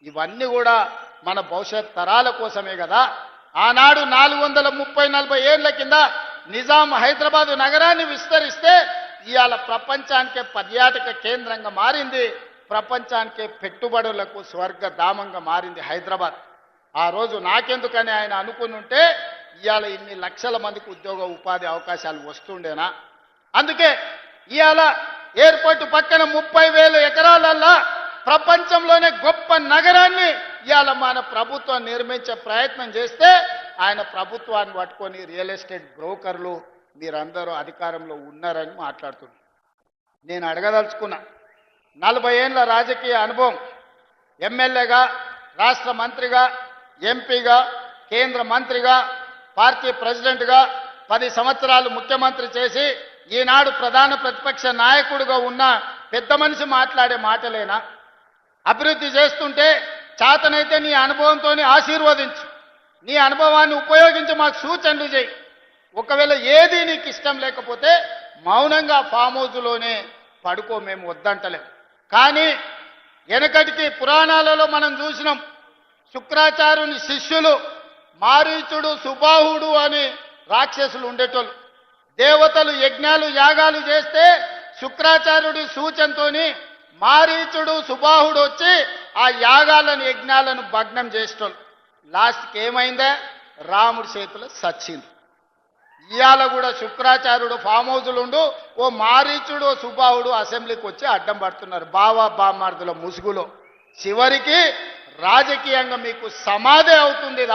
ఇవన్నీ కూడా మన భవిష్యత్ తరాల కోసమే కదా. ఆనాడు 430-40 ఏళ్ల కింద నిజాం హైదరాబాదు నగరాన్ని విస్తరిస్తే ఇవాళ ప్రపంచానికే పర్యాటక కేంద్రంగా మారింది, ప్రపంచానికే పెట్టుబడులకు స్వర్గధామంగా మారింది హైదరాబాద్. ఆ రోజు నాకెందుకని ఆయన అనుకుని ఉంటే ఇవాళ ఇన్ని లక్షల మందికి ఉద్యోగ ఉపాధి అవకాశాలు వస్తుండేనా? అందుకే ఇవాళ ఎయిర్పోర్ట్ పక్కన 30,000 ఎకరాలల్లా ప్రపంచంలోనే గొప్ప నగరాన్ని ఇవాళ మన ప్రభుత్వం నిర్మించే ప్రయత్నం చేస్తే ఆయన ప్రభుత్వాన్ని పట్టుకొని రియల్ ఎస్టేట్ బ్రోకర్లు మీరందరూ అధికారంలో ఉన్నారని మాట్లాడుతున్నారు. నేను అడగదలుచుకున్నా, 40 ఏళ్ల రాజకీయ అనుభవం, ఎమ్మెల్యేగా, రాష్ట్ర మంత్రిగా, ఎంపీగా, కేంద్ర మంత్రిగా, పార్టీ ప్రెసిడెంట్గా 10 సంవత్సరాలు ముఖ్యమంత్రి చేసి ఈనాడు ప్రధాన ప్రతిపక్ష నాయకుడిగా ఉన్న పెద్ద మనిషి మాట్లాడే మాటలేనా? అభివృద్ధి చేస్తుంటే చేతనైతే నీ అనుభవంతో ఆశీర్వదించు, నీ అనుభవాన్ని ఉపయోగించి మాకు సూచనలు చేయి. ఒకవేళ ఏది నీకు ఇష్టం లేకపోతే మౌనంగా ఫామ్ హౌస్లోనే పడుకో, మేము వద్దంటలేం. కానీ వెనకటికి పురాణాలలో మనం చూసినాం, శుక్రాచార్యుని శిష్యులు మారీచుడు, సుబాహుడు అని రాక్షసులు ఉండేటోళ్ళు. దేవతలు యజ్ఞాలు యాగాలు చేస్తే శుక్రాచార్యుడి సూచనతోని మారీచుడు, సుబాహుడు వచ్చి ఆ యాగాలను యజ్ఞాలను భగ్నం చేసేటోళ్ళు. లాస్ట్కి ఏమైందే? రాముడి చేతిలో సచ్చింది. ఇవాళ కూడా శుక్రాచార్యుడు ఫామ్ హౌస్లు ఉండు, ఓ మారీచుడు, ఓ సుబాహుడు అసెంబ్లీకి వచ్చి అడ్డం పడుతున్నారు బావా బామ్మార్దుల ముసుగులో. చివరికి రాజకీయంగా మీకు సమాధి అవుతుంది.